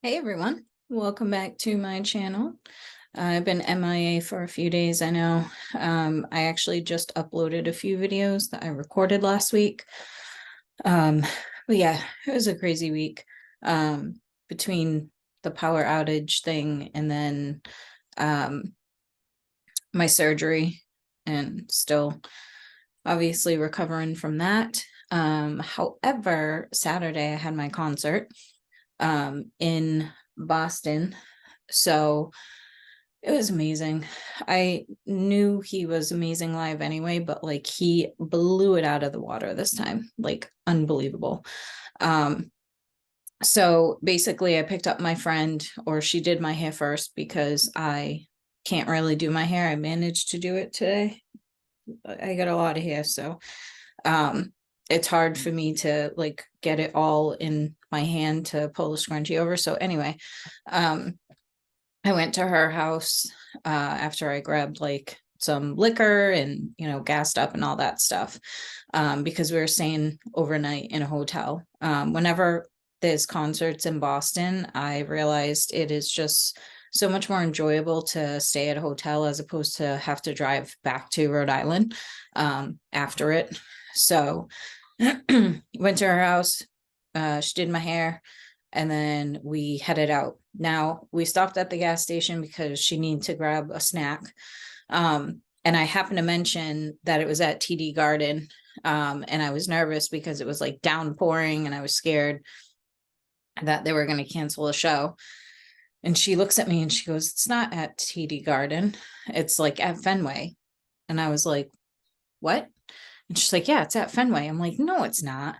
Hey everyone, welcome back to my channel. I've been MIA for a few days, I know. I actually just uploaded a few videos that I recorded last week. Um, but yeah, it was a crazy week. Between the power outage thing and then um, my surgery, and still obviously recovering from that. However, Saturday I had my concert in Boston. So it was amazing. I knew he was amazing live anyway, but like he blew it out of the water this time, like unbelievable. Um, so basically I picked up my friend, or she did my hair first because I can't really do my hair. I managed to do it today. I got a lot of hair, so um it's hard for me to like get it all in my hand to pull the scrunchie over. So anyway, um I went to her house after I grabbed like some liquor and, gassed up and all that stuff, because we were staying overnight in a hotel. Whenever there's concerts in Boston, I realized it is just so much more enjoyable to stay at a hotel as opposed to have to drive back to Rhode Island after it. So went to her house. She did my hair, and then we headed out. Now we stopped at the gas station because she needed to grab a snack. And I happened to mention that it was at TD Garden. And I was nervous because it was like downpouring and I was scared that they were going to cancel the show. And she looks at me and she goes, "It's not at TD Garden. It's like at Fenway." And I was like, "What?" And she's like, "Yeah, it's at Fenway." I'm like, "No, it's not."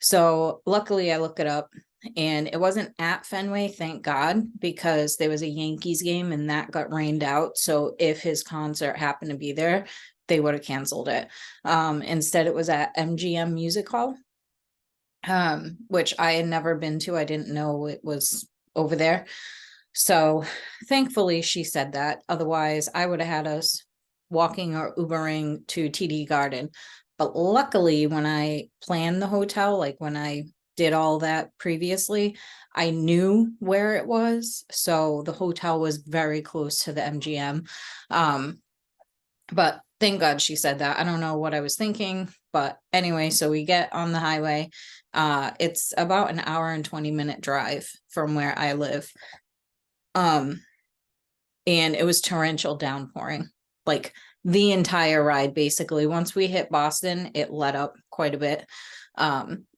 So luckily I look it up, and it wasn't at Fenway, thank God, because there was a Yankees game and that got rained out. So if his concert happened to be there, they would have canceled it. Instead, it was at MGM Music Hall, which I had never been to. I didn't know it was over there. So thankfully she said that. Otherwise, I would have had us walking or Ubering to TD Garden. But luckily, when I planned the hotel, like when I did all that previously, I knew where it was. So the hotel was very close to the MGM. But thank God she said that. I don't know what I was thinking, but anyway, so we get on the highway. It's about an hour and 20-minute drive from where I live. Um, and it was torrential downpouring, like the entire ride. Basically, once we hit Boston, it let up quite a bit.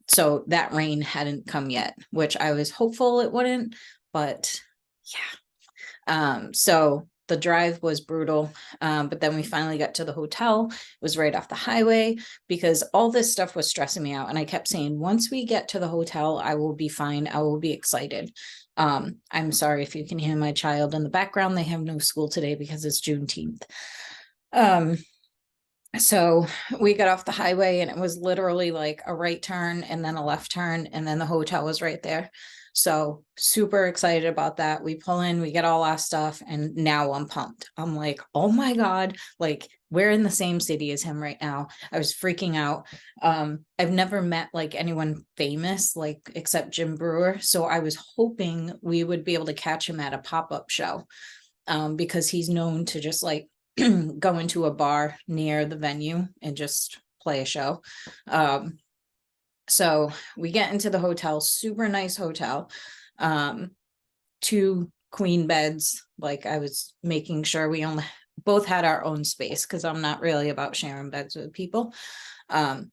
So that rain hadn't come yet, which I was hopeful it wouldn't, but yeah. So the drive was brutal. But then we finally got to the hotel. It was right off the highway because all this stuff was stressing me out. And I kept saying, once we get to the hotel, I will be fine. I will be excited. I'm sorry if you can hear my child in the background. They have no school today because it's Juneteenth. So we got off the highway and it was literally like a right turn and then a left turn, and then the hotel was right there. So super excited about that. We pull in, we get all our stuff, and now I'm pumped. I'm like, oh my God, like we're in the same city as him right now. I was freaking out. I've never met like anyone famous, like except Jim Brewer. So I was hoping we would be able to catch him at a pop-up show, because he's known to just like go into a bar near the venue and just play a show. Um, so we get into the hotel, super nice hotel, um, two queen beds. Like I was making sure we only both had our own space because I'm not really about sharing beds with people, um,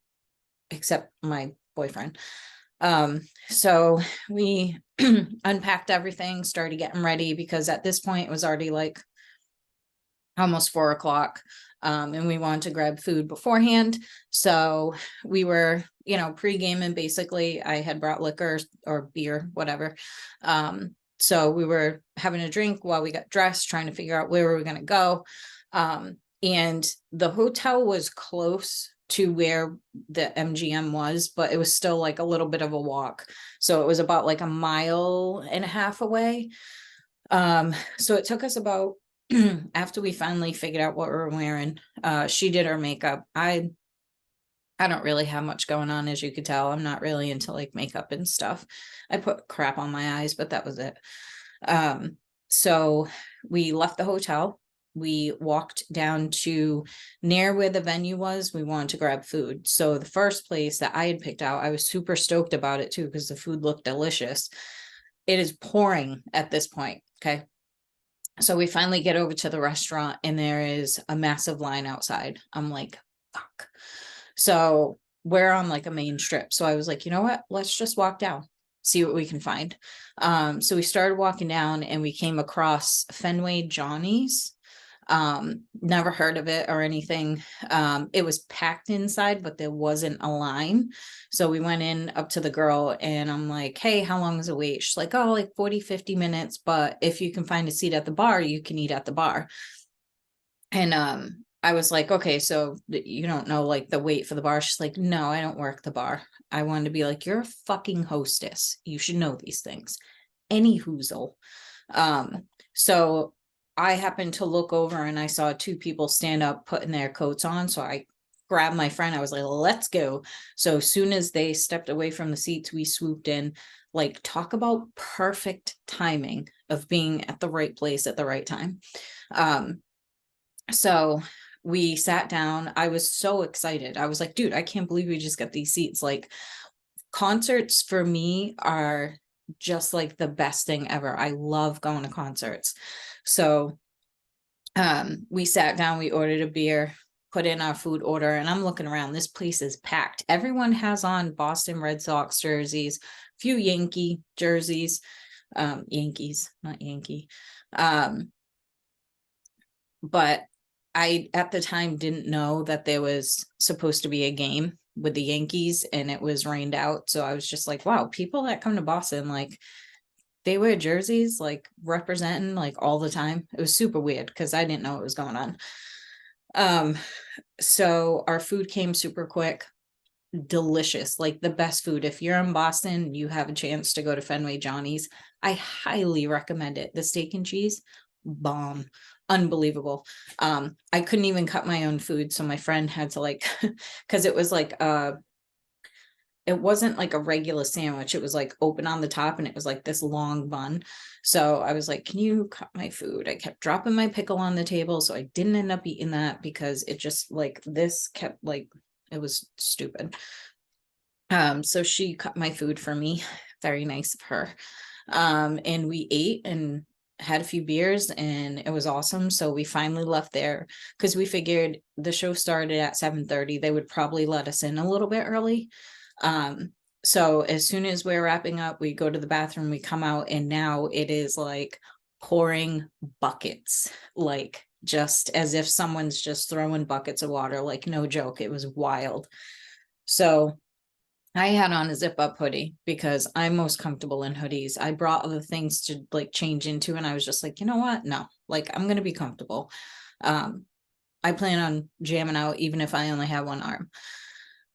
except my boyfriend. So we unpacked everything, started getting ready because at this point it was already like almost 4 o'clock. And we wanted to grab food beforehand. So we were, pre-gaming basically. I had brought liquor or beer, whatever. So we were having a drink while we got dressed, trying to figure out where we were going to go. And the hotel was close to where the MGM was, but it was still like a little bit of a walk. So it was about like a mile and a half away. So it took us about after we finally figured out what we were wearing, she did our makeup. I I don't really have much going on, as you could tell. I'm not really into like makeup and stuff. I put crap on my eyes, but that was it. So we left the hotel. We walked down to near where the venue was. We wanted to grab food. So the first place that I had picked out, I was super stoked about it too, because the food looked delicious. It is pouring at this point. Okay. So we finally get over to the restaurant and there is a massive line outside. I'm like, fuck. So we're on like a main strip. So I was like, you know what? Let's just walk down, see what we can find. So we started walking down and we came across Fenway Johnny's. Never heard of it or anything. It was packed inside, but there wasn't a line. So we went in up to the girl and I'm like, hey, how long is the wait? She's like, oh, like 40, 50 minutes. But if you can find a seat at the bar, you can eat at the bar. And I was like, okay, so you don't know like the wait for the bar. She's like, no, I don't work the bar. I wanted to be like, you're a fucking hostess. You should know these things. Any hoozle. So I happened to look over and I saw two people stand up putting their coats on. So I grabbed my friend. I was like, let's go. So as soon as they stepped away from the seats, we swooped in. Like, talk about perfect timing of being at the right place at the right time. So we sat down. I was so excited. I was like, dude, I can't believe we just got these seats. Like, concerts for me are just like the best thing ever. I love going to concerts. So we sat down, we ordered a beer, put in our food order, and I'm looking around. This place is packed. Everyone has on Boston Red Sox jerseys, few Yankee jerseys, Yankees, not Yankee. But I at the time didn't know that there was supposed to be a game with the Yankees and it was rained out. So I was just like, wow, people that come to Boston, like they wear jerseys, like representing like all the time. It was super weird because I didn't know what was going on. So our food came super quick, delicious, like the best food. If you're in Boston, you have a chance to go to Fenway Johnny's. I highly recommend it. The steak and cheese, bomb, unbelievable. I couldn't even cut my own food, so my friend had to like, because it was like it wasn't like a regular sandwich. It was like open on the top and it was like this long bun. So I was like, can you cut my food? I kept dropping my pickle on the table. So I didn't end up eating that because it just like this kept like, it was stupid. So she cut my food for me. Very nice of her. And we ate and had a few beers and it was awesome. So we finally left there because we figured the show started at 7:30. They would probably let us in a little bit early. So as soon as we're wrapping up, we go to the bathroom, we come out, and now it is like pouring buckets, like just as if someone's just throwing buckets of water, like no joke. It was wild. So I had on a zip up hoodie because I'm most comfortable in hoodies. I brought other things to like change into, and I was just like, you know what? No, like I'm gonna be comfortable. I plan on jamming out even if I only have one arm.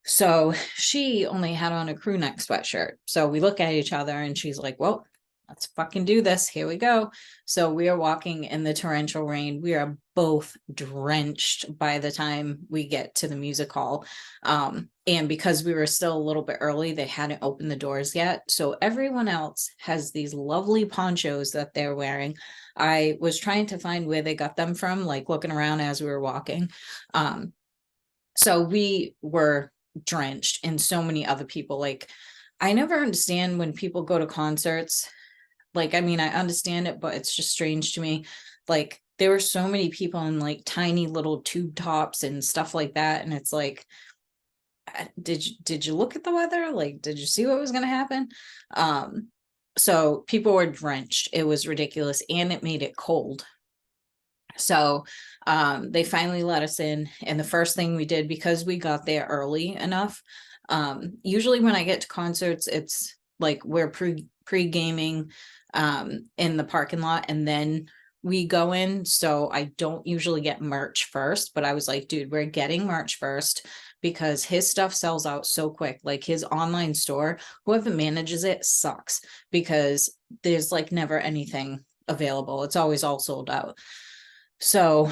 So she only had on a crew neck sweatshirt. So we look at each other and she's like, well, let's fucking do this. Here we go. So we are walking in the torrential rain. We are both drenched by the time we get to the music hall. And because we were still a little bit early, they hadn't opened the doors yet. So everyone else has these lovely ponchos that they're wearing. I was trying to find where they got them from, like looking around as we were walking. So we were drenched and so many other people. Like, I never understand when people go to concerts. Like, I mean, I understand it, but it's just strange to me. Like, there were so many people in like tiny little tube tops and stuff like that. And it's like, did you look at the weather? Like, did you see what was going to happen? So people were drenched. It was ridiculous. And it made it cold. So they finally let us in. And the first thing we did, because we got there early enough, usually when I get to concerts, it's like we're pre-gaming in the parking lot and then we go in. So I don't usually get merch first, but I was like, dude, we're getting merch first because his stuff sells out so quick. Like his online store, whoever manages it sucks because there's like never anything available. It's always all sold out. So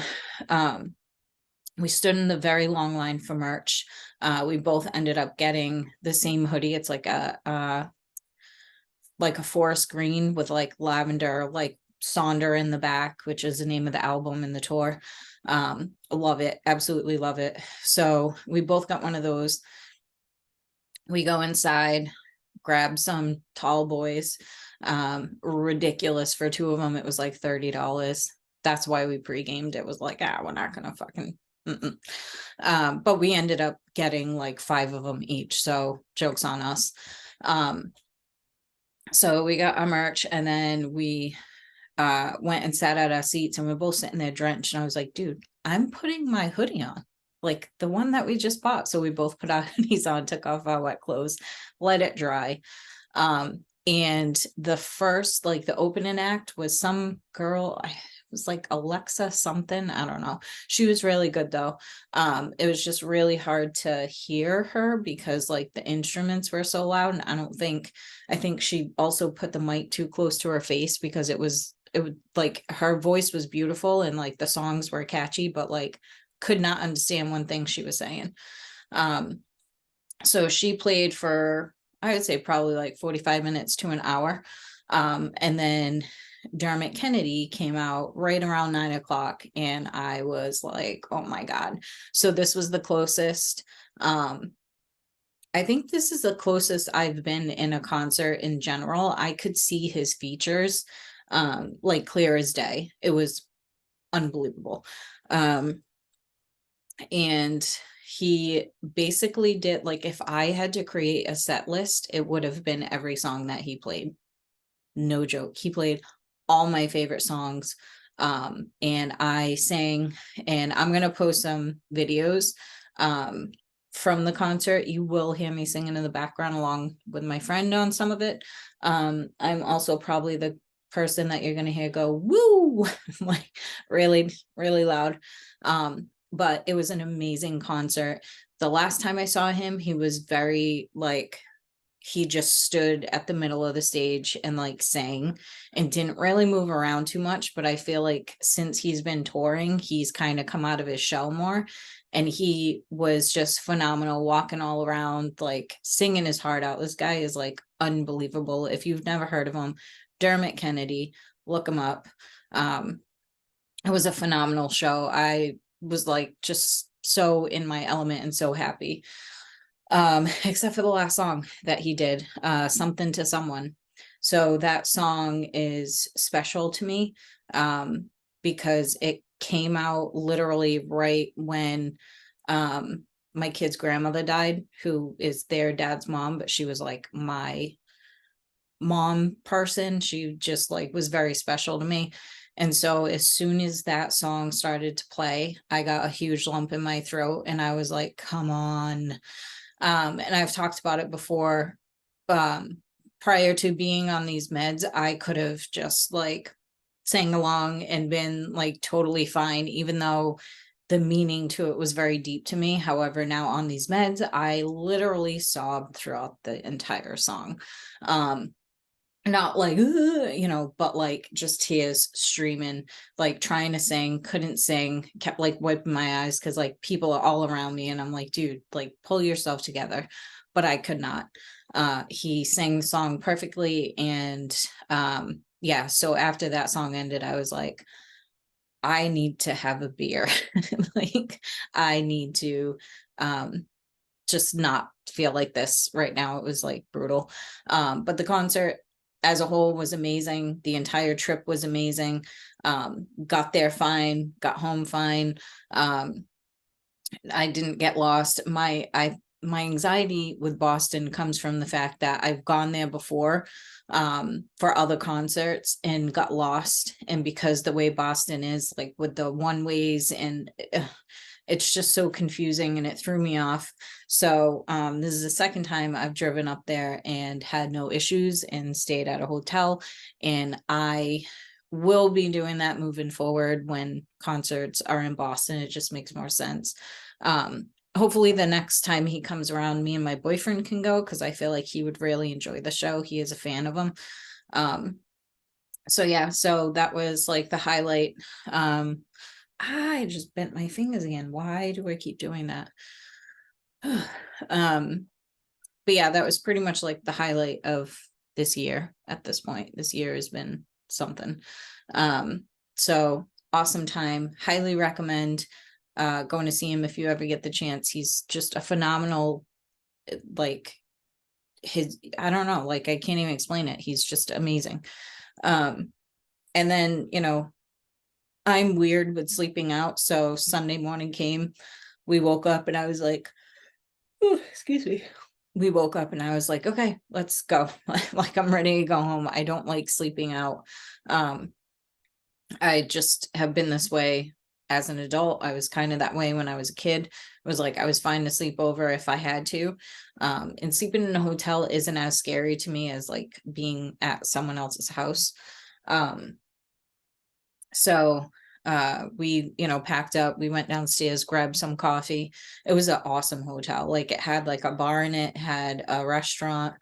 we stood in the very long line for merch. We both ended up getting the same hoodie. It's like a forest green with like lavender, like Sonder in the back, which is the name of the album and the tour. Love it, absolutely love it. So we both got one of those. We go inside, grab some tall boys. Ridiculous for two of them. It was like $30. That's why we pre-gamed. It was like, we're not gonna fucking but we ended up getting like 5 of them each, so joke's on us. So we got our merch, and then we went and sat at our seats, and we're both sitting there drenched, and I was like, dude, I'm putting my hoodie on, like the one that we just bought. So we both put our hoodies on, took off our wet clothes, let it dry. And the first, like the opening act was some girl, it was like Alexa something, I don't know. She was really good though. It was just really hard to hear her because like the instruments were so loud, and I think she also put the mic too close to her face because it was like her voice was beautiful and like the songs were catchy, but like could not understand one thing she was saying. So she played for, I would say probably like 45 minutes to an hour. And then Dermot Kennedy came out right around 9 o'clock, and I was like, oh my God. So this was the closest. I think this is the closest I've been in a concert in general. I could see his features like clear as day. It was unbelievable. And he basically did, like, if I had to create a set list, it would have been every song that he played. No joke. He played all my favorite songs. And I sang, and I'm gonna post some videos from the concert. You will hear me singing in the background along with my friend on some of it. I'm also probably the person that you're gonna hear go woo like really, really loud. But it was an amazing concert. The last time I saw him, he was very like, he just stood at the middle of the stage and like sang and didn't really move around too much. But I feel like since he's been touring, he's kind of come out of his shell more. And he was just phenomenal, walking all around, like singing his heart out. This guy is like unbelievable. If you've never heard of him, Dermot Kennedy, look him up. It was a phenomenal show. I was like just so in my element and so happy. Except for the last song that he did, Something to Someone. So that song is special to me, because it came out literally right when my kid's grandmother died, who is their dad's mom, but she was like my mom person. She just like was very special to me. And so as soon as that song started to play, I got a huge lump in my throat, and I was like, come on. And I've talked about it before. Prior to being on these meds, I could have just like sang along and been like totally fine, even though the meaning to it was very deep to me. However, now on these meds, I literally sobbed throughout the entire song. Not like but like just tears streaming, like trying to sing, couldn't sing, kept like wiping my eyes because like people are all around me, and I'm like, dude, like pull yourself together. But I could not. He sang the song perfectly, and yeah, so after that song ended, I was like, I need to have a beer. Like I need to just not feel like this right now. It was like brutal. But the concert as a whole was amazing. The entire trip was amazing. Got there fine, got home fine. I didn't get lost. My anxiety with Boston comes from the fact that I've gone there before for other concerts and got lost. And because the way Boston is, like with the one ways, and it's just so confusing, and it threw me off. So this is the second time I've driven up there and had no issues and stayed at a hotel. And I will be doing that moving forward when concerts are in Boston. It just makes more sense. Hopefully the next time he comes around, me and my boyfriend can go, because I feel like he would really enjoy the show. He is a fan of him. So yeah, so that was like the highlight. I just bent my fingers again. Why do I keep doing that? But yeah, that was pretty much like the highlight of this year at this point. This year has been something. So awesome time. Highly recommend going to see him if you ever get the chance. He's just a phenomenal, like I don't know, like I can't even explain it. He's just amazing. And then, I'm weird with sleeping out. So Sunday morning came, we woke up and I was like, oh, excuse me. We woke up and I was like, okay, let's go. Like I'm ready to go home. I don't like sleeping out. I just have been this way as an adult. I was kind of that way when I was a kid. It was like I was fine to sleep over if I had to. And sleeping in a hotel isn't as scary to me as like being at someone else's house. So we packed up, we went downstairs, grabbed some coffee. It was an awesome hotel. Like it had like a bar in it, had a restaurant,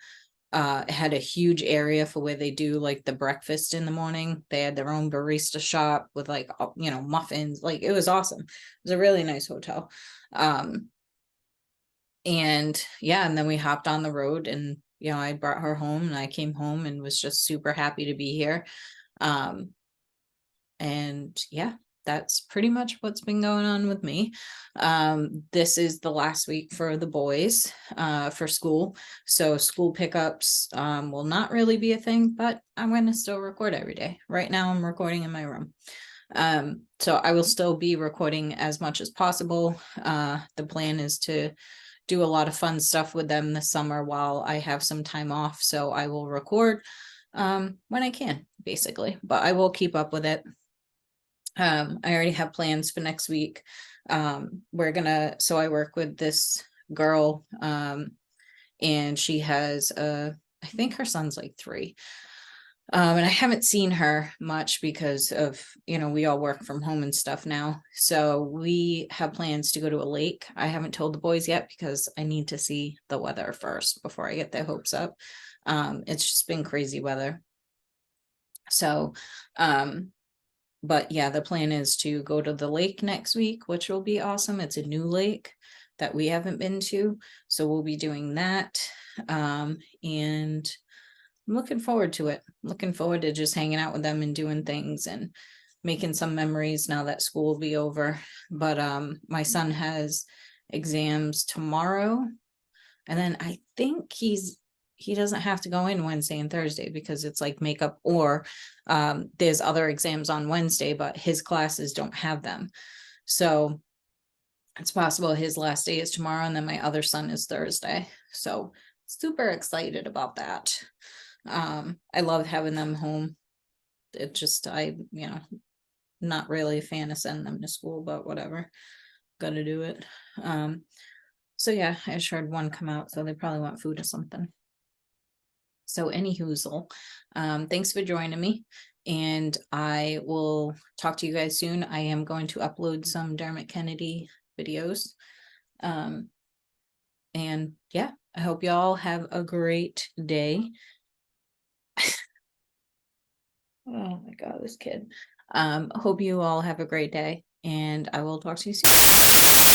it had a huge area for where they do like the breakfast in the morning. They had their own barista shop with like muffins. Like it was awesome. It was a really nice hotel. And yeah, and then we hopped on the road and I brought her home and I came home and was just super happy to be here. And yeah, that's pretty much what's been going on with me. This is the last week for the boys for school. So school pickups will not really be a thing, but I'm going to still record every day. Right now I'm recording in my room. So I will still be recording as much as possible. The plan is to do a lot of fun stuff with them this summer while I have some time off. So I will record when I can, basically, but I will keep up with it. I already have plans for next week. So I work with this girl, and she has I think her son's like 3. And I haven't seen her much because of, we all work from home and stuff now. So we have plans to go to a lake. I haven't told the boys yet because I need to see the weather first before I get their hopes up. It's just been crazy weather. So, but yeah, the plan is to go to the lake next week, which will be awesome. It's a new lake that we haven't been to. So we'll be doing that. And I'm looking forward to it. Looking forward to just hanging out with them and doing things and making some memories now that school will be over. But my son has exams tomorrow. And then I think he doesn't have to go in Wednesday and Thursday because it's like makeup, or there's other exams on Wednesday, but his classes don't have them. So it's possible his last day is tomorrow and then my other son is Thursday. So super excited about that. I love having them home. It just, not really a fan of sending them to school, but whatever, gotta do it. So yeah, I just heard one come out, so they probably want food or something. So anywhoozle, thanks for joining me, and I will talk to you guys soon. I am going to upload some Dermot Kennedy videos. And yeah, I hope y'all have a great day. Oh my God, this kid. Hope you all have a great day, and I will talk to you soon.